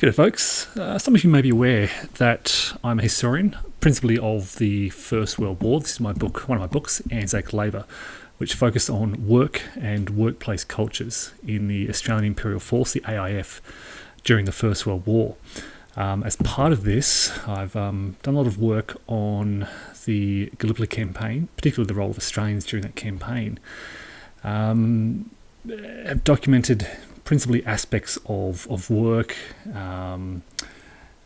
G'day folks, some of you may be aware that I'm a historian, principally of the First World War. This is my book, one of my books, Anzac Labour, which focused on work and workplace cultures in the Australian Imperial Force, the AIF, during the First World War. As part of this, I've done a lot of work on the Gallipoli campaign, particularly the role of Australians during that campaign. I've documented principally aspects of work and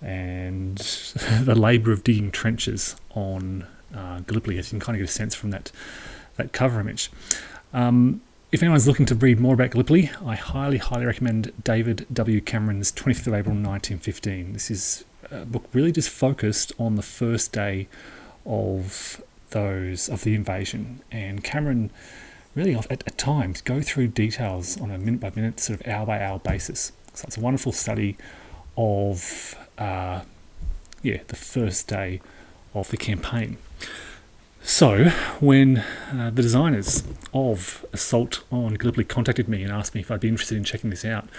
the labour of digging trenches on Gallipoli, as you can kind of get a sense from that cover image. If anyone's looking to read more about Gallipoli, I highly recommend David W. Cameron's 25th of April 1915. This is a book really just focused on the first day of the invasion, and Cameron really at times go through details on a minute by minute, sort of hour by hour basis. So it's a wonderful study of the first day of the campaign. So when the designers of Assault on Gallipoli contacted me and asked me if I'd be interested in checking this out,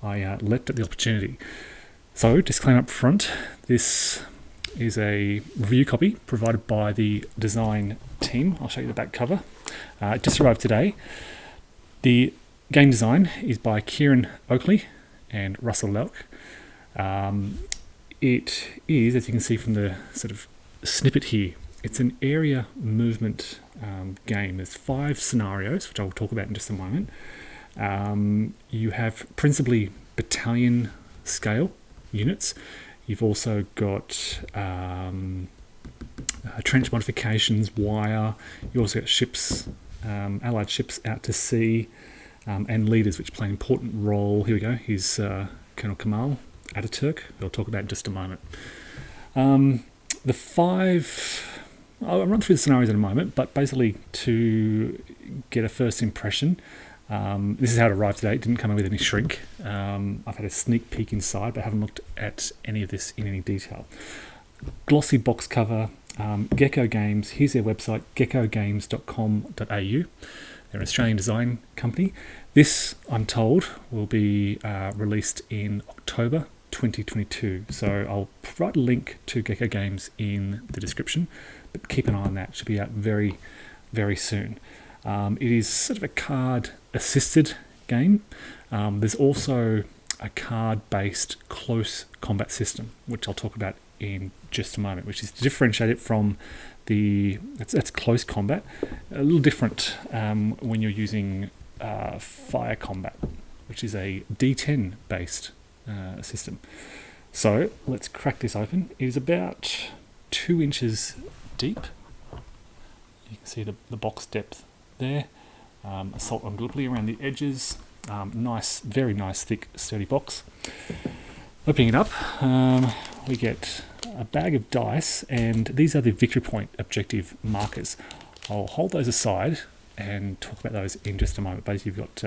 I leapt at the opportunity. So, disclaimer up front, this is a review copy provided by the design team. I'll show you the back cover. It just arrived today. The game design is by Kieran Oakley and Russell Lelk. It is, as you can see from the sort of snippet here, it's an area movement game. There's 5 scenarios, which I'll talk about in just a moment. You have principally battalion scale units. You've also got trench modifications, wire. You also got ships, allied ships out to sea, and leaders, which play an important role. Here we go. Here's Colonel Kamal Ataturk. I'll talk about in just a moment. The 5... I'll run through the scenarios in a moment, but basically to get a first impression, this is how it arrived today. It didn't come in with any shrink. I've had a sneak peek inside, but I haven't looked at any of this in any detail. Glossy box cover, Gecko Games. Here's their website, geckogames.com.au. They're an Australian design company. This, I'm told, will be released in October 2022. So I'll provide a link to Gecko Games in the description, but keep an eye on that. It should be out very, very soon. It is sort of a card-assisted game. There's also a card-based close combat system, which I'll talk about in just a moment, which is to differentiate it from that's close combat. A little different when you're using fire combat, which is a D10-based system. So let's crack this open. It is about 2 inches deep. You can see the box depth there. Assault on Gallipoli around the edges. Nice, very nice, thick, sturdy box. Opening it up, we get a bag of dice, and these are the victory point objective markers. I'll hold those aside and talk about those in just a moment. Basically, you've got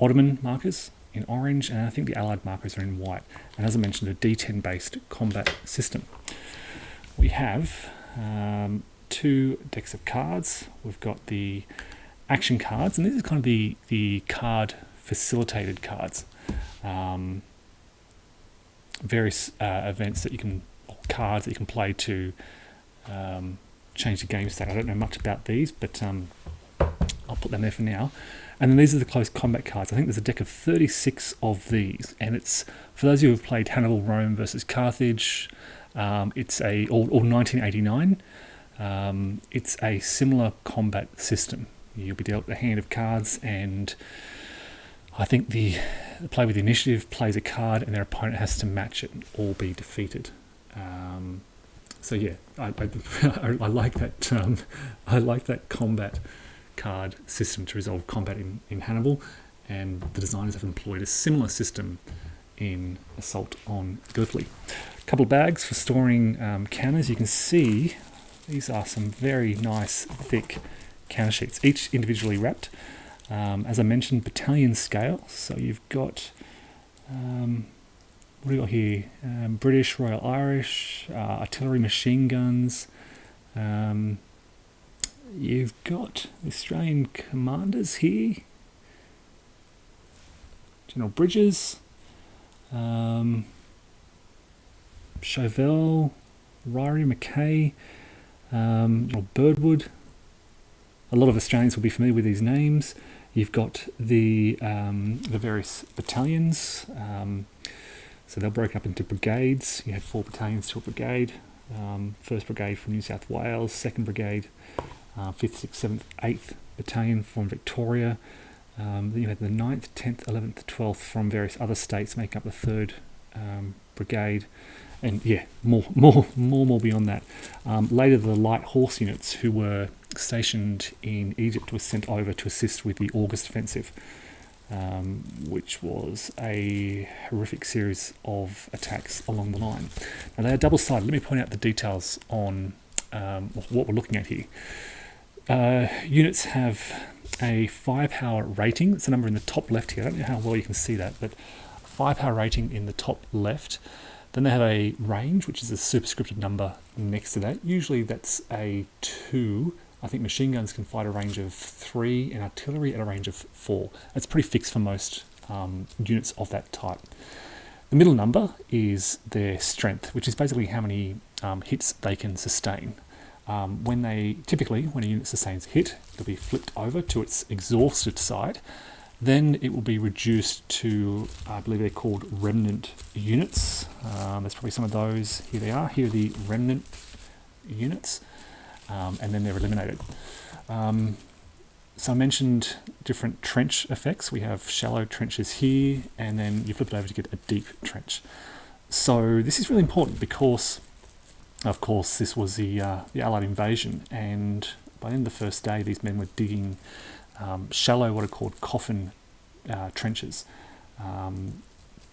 Ottoman markers in orange, and I think the Allied markers are in white. And as I mentioned, a D10-based combat system. We have 2 decks of cards. We've got the action cards, and this is kind of the card facilitated cards. Various events that you can, or cards that you can play to change the game state. I don't know much about these, but I'll put them there for now. And then these are the close combat cards. I think there's a deck of 36 of these, and it's for those of you who have played Hannibal, Rome versus Carthage. It's or 1989. It's a similar combat system. You'll be dealt a hand of cards, and I think the player with the initiative plays a card, and their opponent has to match it and all be defeated. So yeah, I like that. I like that combat card system to resolve combat in Hannibal, and the designers have employed a similar system in Assault on Gallipoli. A couple of bags for storing counters. You can see these are some very nice, thick counter sheets, each individually wrapped. As I mentioned, battalion scale. So you've got, what do we got here? British, Royal Irish, artillery, machine guns. You've got Australian commanders here. General Bridges. Chauvel, Ryrie, Mackay, or Birdwood. A lot of Australians will be familiar with these names. You've got the various battalions. So they're broken up into brigades. You had 4 battalions to a brigade. 1st Brigade from New South Wales, 2nd Brigade, 5th, 6th, 7th, 8th Battalion from Victoria. Then you had the 9th, 10th, 11th, 12th from various other states making up the 3rd Brigade. And yeah, more beyond that. Later, the light horse units who were stationed in Egypt were sent over to assist with the August Offensive, which was a horrific series of attacks along the line. Now, they are double-sided. Let me point out the details on what we're looking at here. Units have a firepower rating. It's a number in the top left here. I don't know how well you can see that, but firepower rating in the top left. Then they have a range, which is a superscripted number next to that. Usually that's a 2. I think machine guns can fight a range of 3 and artillery at a range of 4. It's pretty fixed for most units of that type. The middle number is their strength, which is basically how many hits they can sustain. When a unit sustains a hit, it'll be flipped over to its exhausted side. Then it will be reduced to, I believe they're called remnant units. There's probably some of those. Here they are. Here are the remnant units. And then they're eliminated. So I mentioned different trench effects. We have shallow trenches here, and then you flip it over to get a deep trench. So this is really important because, of course, this was the Allied invasion, and by the end of the first day, these men were digging shallow, what are called coffin trenches,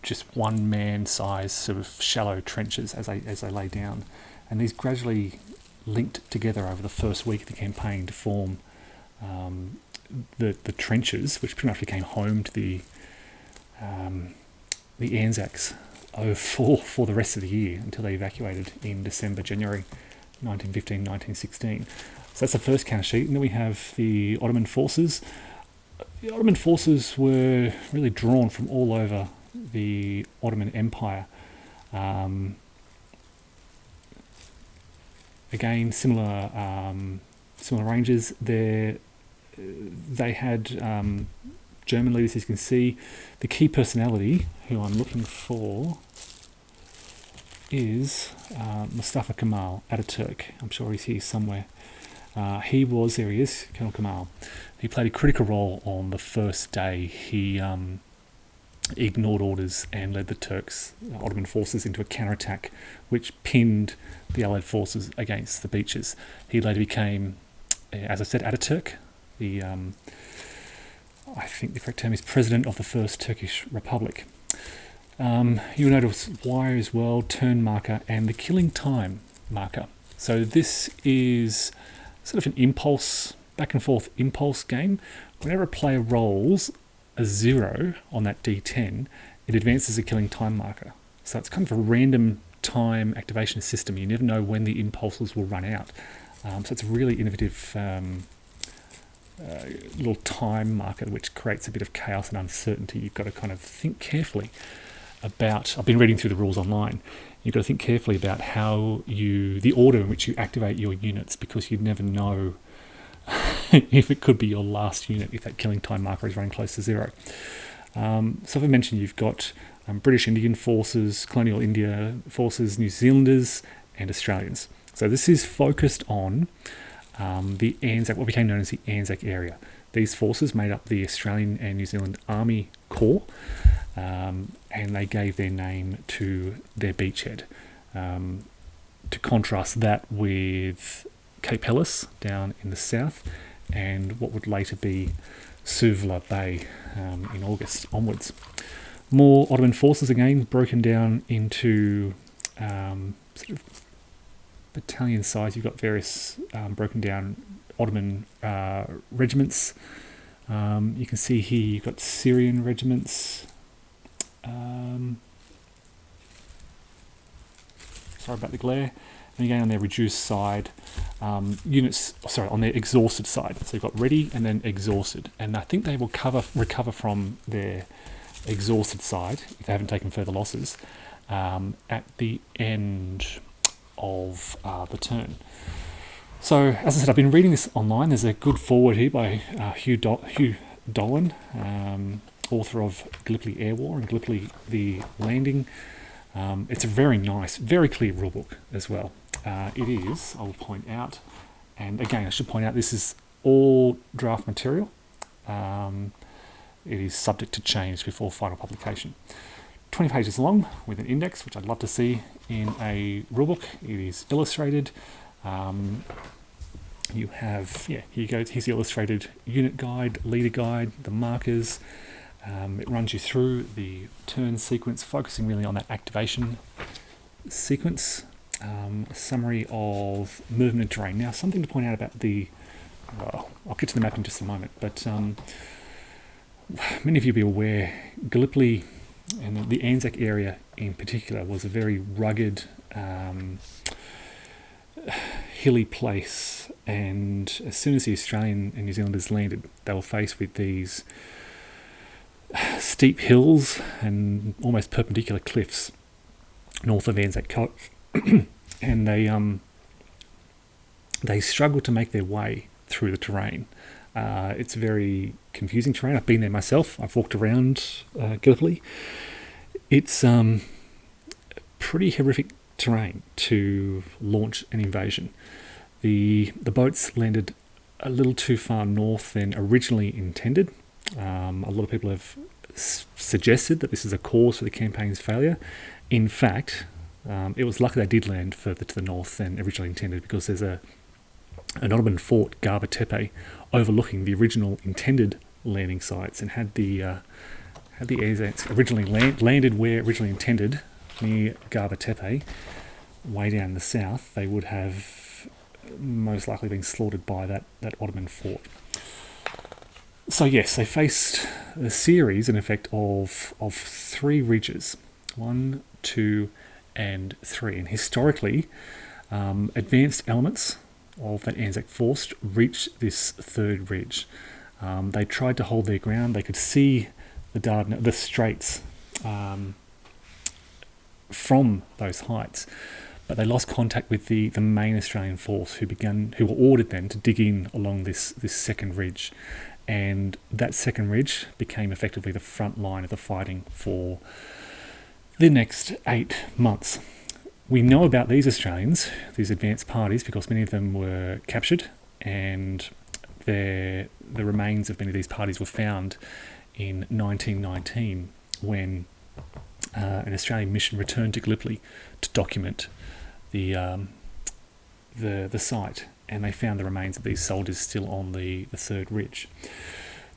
just one man size sort of shallow trenches as they lay down, and these gradually linked together over the first week of the campaign to form the trenches, which pretty much became home to the Anzacs for the rest of the year until they evacuated in January 1915, 1916. So that's the first counter sheet. And then we have the Ottoman forces. The Ottoman forces were really drawn from all over the Ottoman Empire. Again, similar ranges. They had German leaders, as you can see. The key personality who I'm looking for is Mustafa Kemal Ataturk. I'm sure he's here somewhere. There he is, Colonel Kemal. He played a critical role on the first day. He ignored orders and led the Ottoman forces into a counterattack, which pinned the Allied forces against the beaches. He later became, as I said, Ataturk. I think the correct term is President of the First Turkish Republic. You'll notice wire as well, turn marker, and the killing time marker. So this is sort of an impulse, back and forth impulse game. Whenever a player rolls a 0 on that D10, it advances a killing time marker. So it's kind of a random time activation system. You never know when the impulses will run out. So it's a really innovative little time marker which creates a bit of chaos and uncertainty. You've got to kind of think carefully about, I've been reading through the rules online, you've got to think carefully about the order in which you activate your units, because you never know if it could be your last unit if that killing time marker is running close to 0. So as I mentioned, you've got British Indian forces, colonial India forces, New Zealanders and Australians. So this is focused on the Anzac, what became known as the Anzac area. These forces made up the Australian and New Zealand Army Corps, and they gave their name to their beachhead. To contrast that with Cape Helles down in the south, and what would later be Suvla Bay in August onwards. More Ottoman forces again, broken down into sort of battalion size. You've got various broken down Ottoman regiments. You can see here you've got Syrian regiments. Sorry about the glare. And again, on their reduced side, on their exhausted side. So you've got ready and then exhausted. And I think they will recover from their exhausted side if they haven't taken further losses. at the end of the turn. So, as I said, I've been reading this online. There's a good foreword here by Hugh Dolan, author of Gallipoli Air War and Gallipoli the Landing. It's a very nice, very clear rulebook as well. It is, I will point out, and again, I should point out this is all draft material. It is subject to change before final publication. 20 pages long with an index, which I'd love to see in a rulebook. It is illustrated. You have, here you go, here's the illustrated unit guide, leader guide, the markers. It runs you through the turn sequence, focusing really on that activation sequence. A summary of movement and terrain. Now, something to point out about I'll get to the map in just a moment, but many of you will be aware, Gallipoli and the Anzac area in particular was a very rugged, hilly place, and as soon as the Australian and New Zealanders landed, they were faced with these steep hills and almost perpendicular cliffs north of Anzac Cove, and they struggled to make their way through the terrain. It's very confusing terrain. I've been there myself. I've walked around Gallipoli. It's pretty horrific terrain to launch an invasion. The boats landed a little too far north than originally intended. A lot of people have suggested that this is a cause for the campaign's failure. In fact, it was lucky they did land further to the north than originally intended, because there's an Ottoman fort, Gaba overlooking the original intended landing sites, and had the Anzacs originally landed where originally intended, near Gaba way down in the south, they would have most likely been slaughtered by that Ottoman fort. So yes, they faced a series, in effect, of 3 ridges, 1, 2, and 3. And historically, advanced elements of that Anzac force reached this 3rd ridge. They tried to hold their ground. They could see the straits from those heights, but they lost contact with the main Australian force, who were ordered then to dig in along this 2nd ridge, and that 2nd ridge became effectively the front line of the fighting for the next 8 months. We know about these Australians, these advanced parties, because many of them were captured, and the remains of many of these parties were found in 1919, when an Australian mission returned to Gallipoli to document the site, and they found the remains of these soldiers still on the 3rd ridge.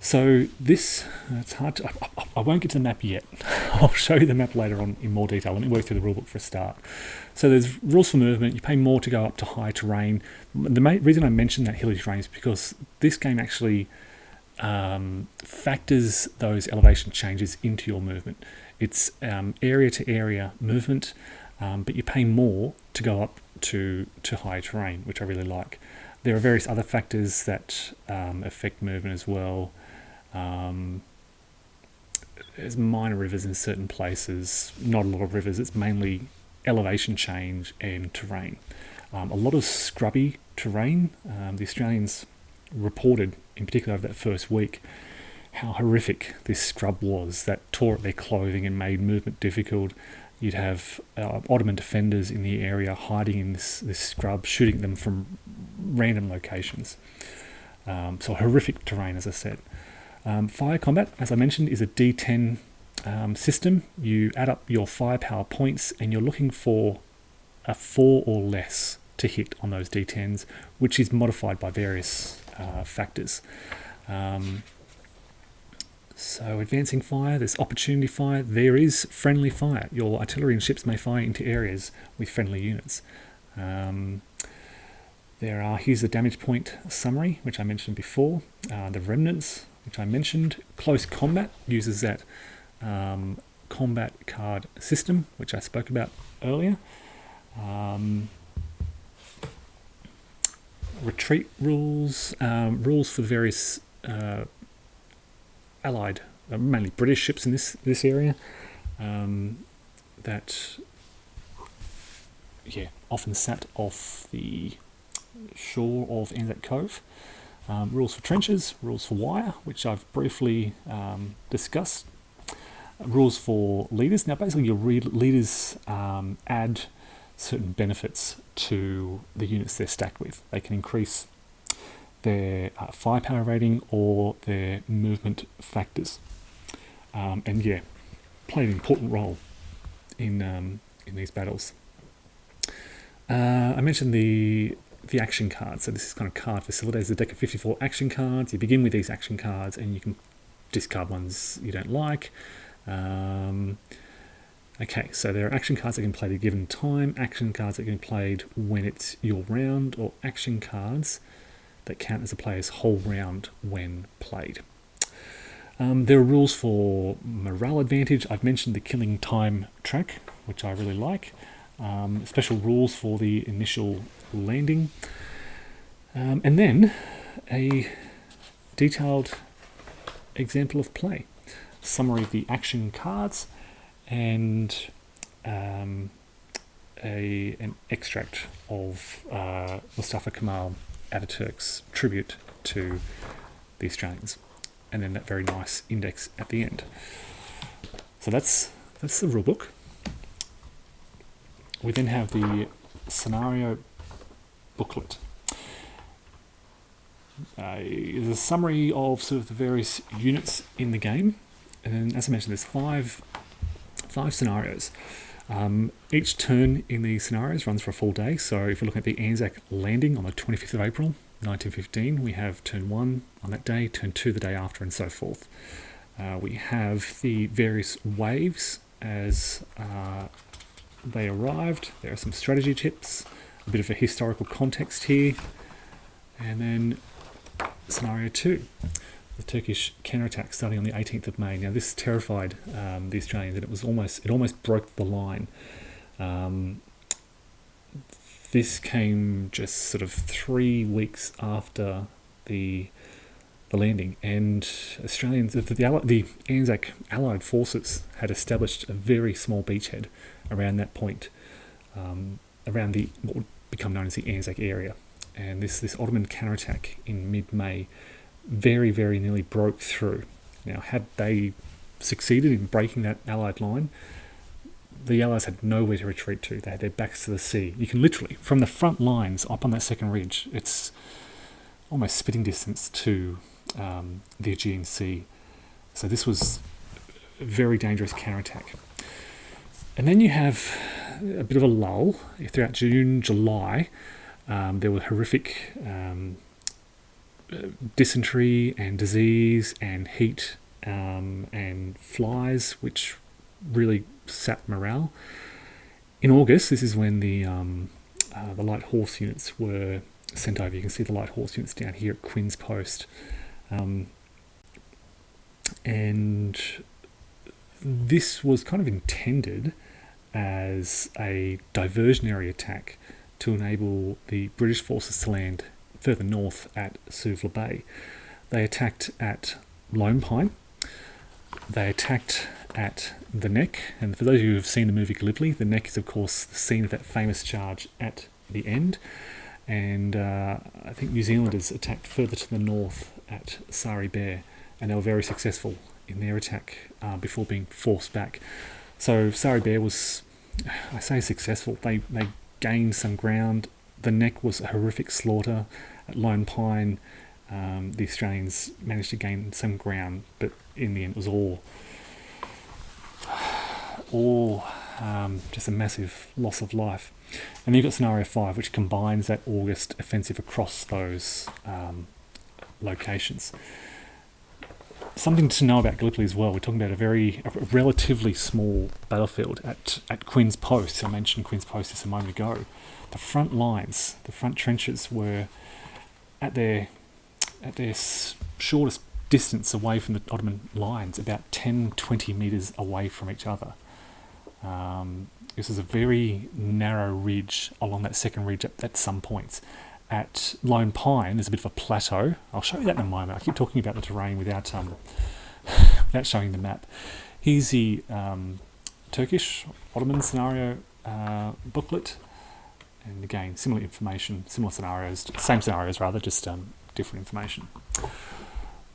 So this, it's hard to, I won't get to the map yet. I'll show you the map later on in more detail. Let me work through the rulebook for a start. So there's rules for movement. You pay more to go up to high terrain. The reason I mentioned that hilly terrain is because this game actually factors those elevation changes into your movement. It's area to area movement, but you pay more to go up to high terrain, which I really like. There are various other factors that affect movement as well. There's minor rivers in certain places, not a lot of rivers. It's mainly elevation change and terrain. A lot of scrubby terrain. The Australians reported, in particular over that first week, how horrific this scrub was, that tore at their clothing and made movement difficult. You'd have Ottoman defenders in the area hiding in this scrub, shooting them from random locations. So horrific terrain, as I said. Fire combat, as I mentioned, is a D10 system. You add up your firepower points, and you're looking for a 4 or less to hit on those D10s, which is modified by various factors. So advancing fire, there's opportunity fire, there is friendly fire. Your artillery and ships may fire into areas with friendly units. Here's the damage point summary, which I mentioned before. The remnants, which I mentioned. Close combat uses that combat card system, which I spoke about earlier. Retreat rules, rules for the various Allied, mainly British ships in this area. that often sat off the shore of Anzac Cove. Rules for trenches, rules for wire, which I've briefly discussed. Rules for leaders. Now, basically, your leaders add certain benefits to the units they're stacked with. They can increase their firepower rating or their movement factors, and play an important role in these battles. I mentioned the action cards. So this is kind of card facilitates a deck of 54 action cards. You begin with these action cards, and you can discard ones you don't like. Okay, so there are action cards that can be played at a given time, action cards that can be played when it's your round, or action cards that count as a player's whole round when played. There are rules for morale advantage. I've mentioned the killing time track, which I really like. Special rules for the initial landing. And then a detailed example of play. Summary of the action cards, and an extract of Mustafa Kemal Ataturk's tribute to the Australians, and then that very nice index at the end. So that's the rule book. We then have the scenario booklet. There's a summary of sort of the various units in the game, and then, as I mentioned, there's five scenarios. Each turn in these scenarios runs for a full day. So if we're looking at the Anzac landing on the 25th of April 1915, we have turn 1 on that day, turn 2 the day after, and so forth. We have the various waves as they arrived. There are some strategy tips, a bit of a historical context here, and then scenario 2, the Turkish counterattack starting on the 18th of May. Now this terrified the Australians, and it almost broke the line. This came just sort of 3 weeks after the landing, and Australians, the Anzac Allied forces had established a very small beachhead around that point, around what would become known as the Anzac area. And this Ottoman counterattack in mid-May very, very nearly broke through. Now, had they succeeded in breaking that Allied line, the Allies had nowhere to retreat to. They had their backs to the sea. You can literally, from the front lines up on that second ridge, it's almost spitting distance to the Aegean Sea. So this was a very dangerous counterattack. And then you have a bit of a lull throughout June, July. There were horrific dysentery and disease and heat and flies, which really sapped morale. In August, this is when the light horse units were sent over. You can see the light horse units down here at Quinn's Post. And this was kind of intended as a diversionary attack to enable the British forces to land further north at Suvla Bay. They attacked at Lone Pine. They attacked at the Neck, and for those of you who have seen the movie Gallipoli, the Neck is of course the scene of that famous charge at the end. And I think New Zealanders attacked further to the north at Sari Bair, and they were very successful in their attack before being forced back. So Sari Bair was, I say, successful. They gained some ground. The Neck was a horrific slaughter. At Lone Pine, the Australians managed to gain some ground, but in the end it was all just a massive loss of life. And then you've got scenario 5, which combines that August offensive across those locations. Something to know about Gallipoli as well. We're talking about a relatively small battlefield at Quinn's Post. I mentioned Quinn's Post just a moment ago. The front lines, the front trenches, were at their shortest distance away from the Ottoman lines, about 10-20 metres away from each other. This is a very narrow ridge along that second ridge at some points. At Lone Pine, there's a bit of a plateau. I'll show you that in a moment. I keep talking about the terrain without showing the map. Here's the Turkish Ottoman scenario booklet, and again similar information, similar scenarios, same scenarios rather, just different information.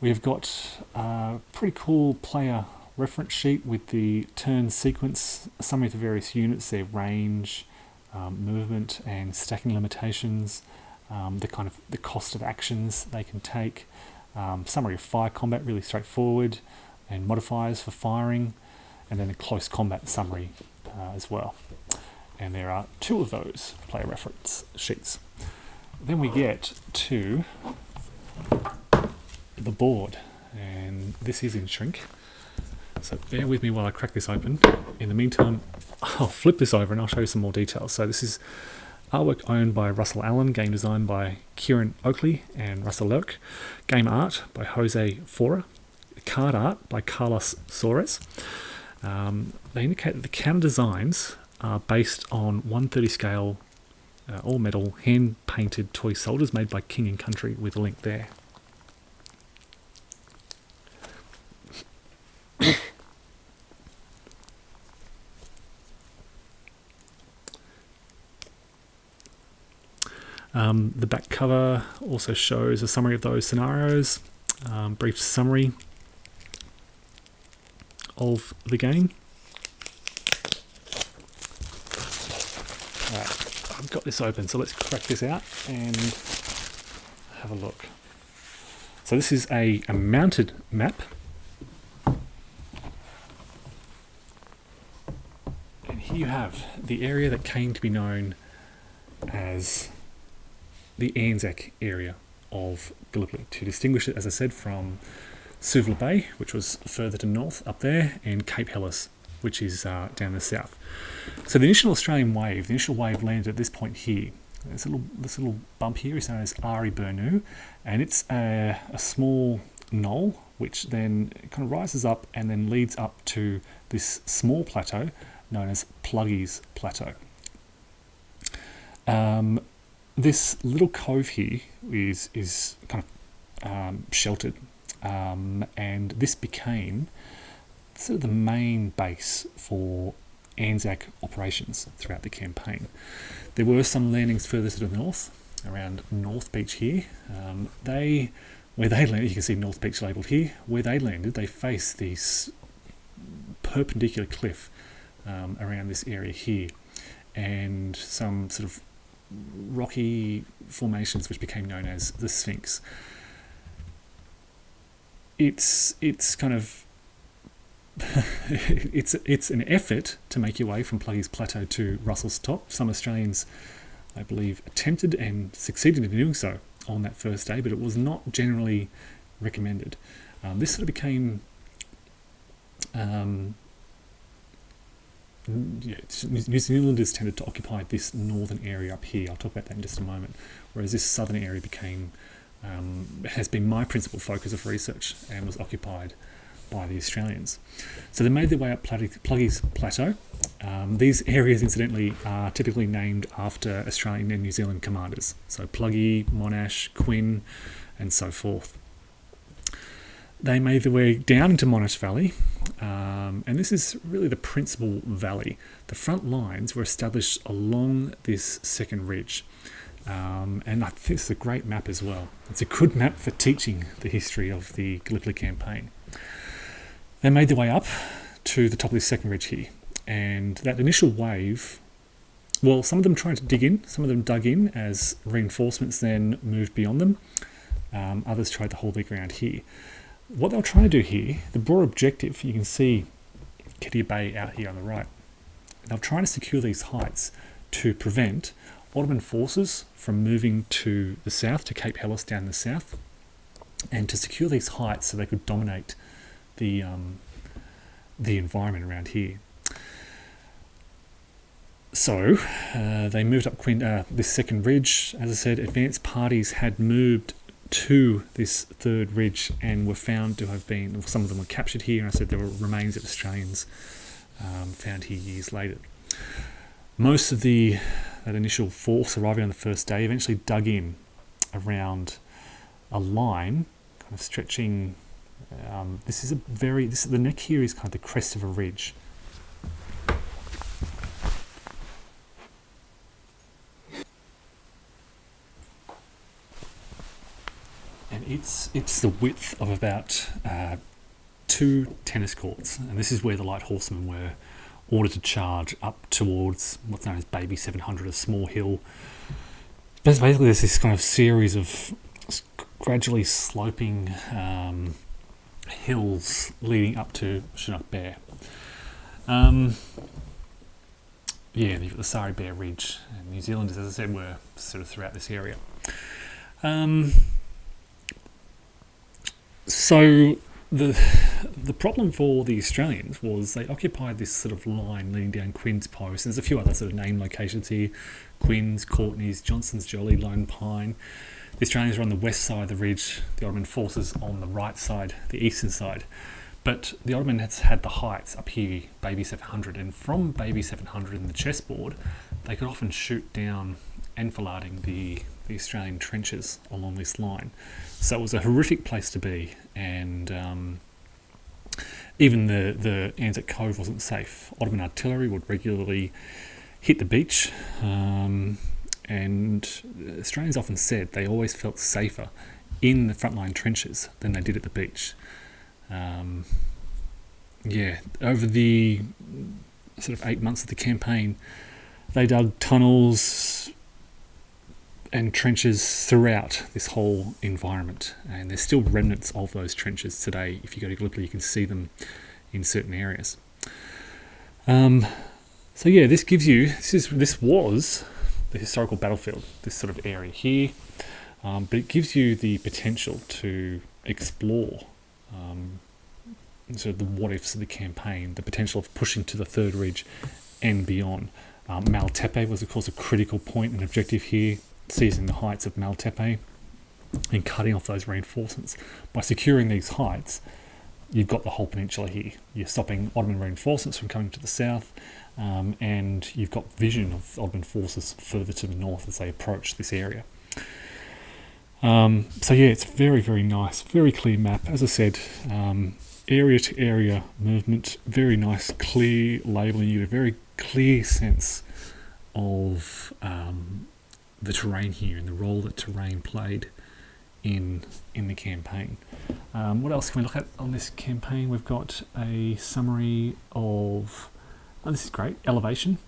We've got a pretty cool player reference sheet with the turn sequence, a summary of the various units, their range, movement and stacking limitations, the cost of actions they can take, summary of fire combat, really straightforward, and modifiers for firing, and then a close combat summary as well. And there are 2 of those player reference sheets. Then we get to the board, and this is in shrink, so bear with me while I crack this open. In the meantime, I'll flip this over and I'll show you some more details. So this is artwork owned by Russell Allen, game design by Kieran Oakley and Russell Lurk, game art by Jose Fora, card art by Carlos Soares. They indicate that the counter designs are based on 1/30 scale all metal hand painted toy soldiers made by King and Country, with a link there. The back cover also shows a summary of those scenarios, brief summary of the game. Alright, I've got this open, so let's crack this out and have a look. So this is a mounted map. And here you have the area that came to be known as the Anzac area of Gallipoli, to distinguish it, as I said, from Suvla Bay, which was further to north up there, and Cape Helles, which is down the south. So the initial Australian wave, the initial wave landed at this point here. This little bump here is known as Ari Bernu, and it's a small knoll which then kind of rises up and then leads up to this small plateau known as Pluggy's Plateau. This little cove here is kind of sheltered, and this became sort of the main base for Anzac operations throughout the campaign. There were some landings further to the north, around North Beach here. Where they landed, you can see North Beach labelled here. Where they landed, they faced this perpendicular cliff around this area here, and some sort of rocky formations which became known as the Sphinx. It's kind of it's an effort to make your way from Pluggy's Plateau to Russell's Top. Some Australians, I believe, attempted and succeeded in doing so on that first day, but it was not generally recommended. This sort of became New Zealanders tended to occupy this northern area up here. I'll talk about that in just a moment. Whereas this southern area has been my principal focus of research and was occupied by the Australians. So they made their way up Pluggy's Plateau. These areas, incidentally, are typically named after Australian and New Zealand commanders. So Pluggy, Monash, Quinn, and so forth. They made their way down into Monash Valley, and this is really the principal valley. The front lines were established along this second ridge, and I think this is a great map as well. It's a good map for teaching the history of the Gallipoli campaign. They made their way up to the top of this second ridge here, and that initial wave, well, some of them tried to dig in, some of them dug in as reinforcements then moved beyond them. Others tried to hold their ground here. What they were trying to do here, the broad objective, you can see Kedia Bay out here on the right. They were trying to secure these heights to prevent Ottoman forces from moving to the south, to Cape Helles down the south, and to secure these heights so they could dominate the environment around here. So they moved up this second ridge. As I said, advanced parties had moved to this third ridge and were found to have been, well, some of them were captured here, and I said there were remains of Australians found here years later. Most of that initial force arriving on the first day eventually dug in around a line kind of stretching. The neck here is kind of the crest of a ridge. it's the width of about 2 tennis courts, and this is where the light horsemen were ordered to charge up towards what's known as Baby 700, a small hill. Basically, there's this kind of series of gradually sloping hills leading up to Chinook Bear. You've got the Sari Bear Ridge, and New Zealanders, as I said, were sort of throughout this area. So the problem for the Australians was they occupied this sort of line leading down Quinn's Post. There's a few other sort of named locations here: Quinn's, Courtney's, Johnson's Jolly, Lone Pine. The Australians were on the west side of the ridge, the Ottoman forces on the right side, the eastern side. But the Ottoman had the heights up here, Baby 700, and from Baby 700 in the chessboard, they could often shoot down enfilading the Australian trenches along this line. So it was a horrific place to be, and even the Anzac Cove wasn't safe. Ottoman artillery would regularly hit the beach, and Australians often said they always felt safer in the frontline trenches than they did at the beach. Over the sort of 8 months of the campaign, they dug tunnels and trenches throughout this whole environment, and there's still remnants of those trenches today. If you go to Gallipoli, you can see them in certain areas. This was the historical battlefield, this sort of area here, but it gives you the potential to explore sort of the what-ifs of the campaign, the potential of pushing to the Third Ridge and beyond. Maltepe was, of course, a critical point and objective here, seizing the heights of Maltepe and cutting off those reinforcements. By securing these heights, you've got the whole peninsula here. You're stopping Ottoman reinforcements from coming to the south, and you've got vision of Ottoman forces further to the north as they approach this area. It's very, very nice, very clear map. As I said, area to area movement, very nice, clear labelling. You get a very clear sense of the terrain here and the role that terrain played in the campaign. What else can we look at on this campaign? We've got a summary of, this is great, elevation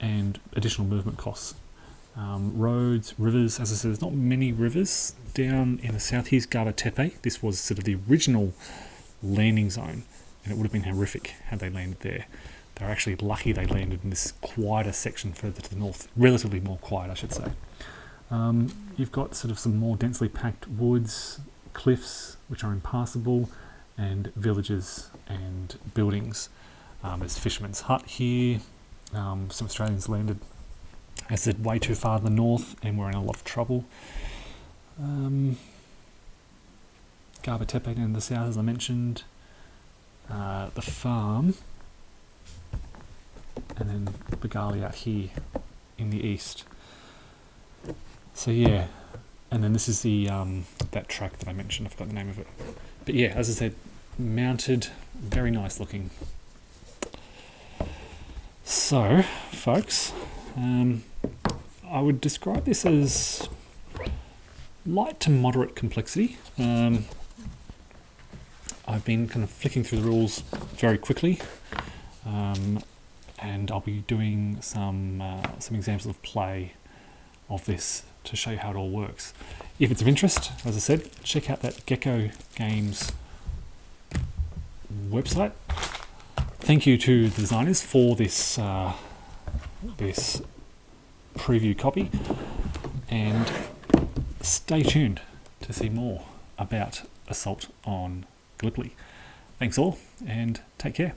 and additional movement costs. Roads, rivers, as I said, there's not many rivers. Down in the south, here's Gaba Tepe. This was sort of the original landing zone, and it would have been horrific had they landed there. They were actually lucky they landed in this quieter section further to the north, relatively more quiet, I should say. You've got sort of some more densely packed woods, cliffs, which are impassable, and villages and buildings. There's Fisherman's Hut here. Some Australians landed, as I said, way too far to the north and were in a lot of trouble. Gaba Tepe in the south, as I mentioned. The farm, and then Bagali out here in the east. And then this is the that track that I mentioned. I forgot the name of it. But as I said, mounted, very nice looking. So, folks, I would describe this as light to moderate complexity. I've been kind of flicking through the rules very quickly, and I'll be doing some examples of play of this to show you how it all works. If it's of interest, as I said, check out that Gecko Games website. Thank you to the designers for this this preview copy, and stay tuned to see more about Assault on Gallipoli. Thanks all, and take care.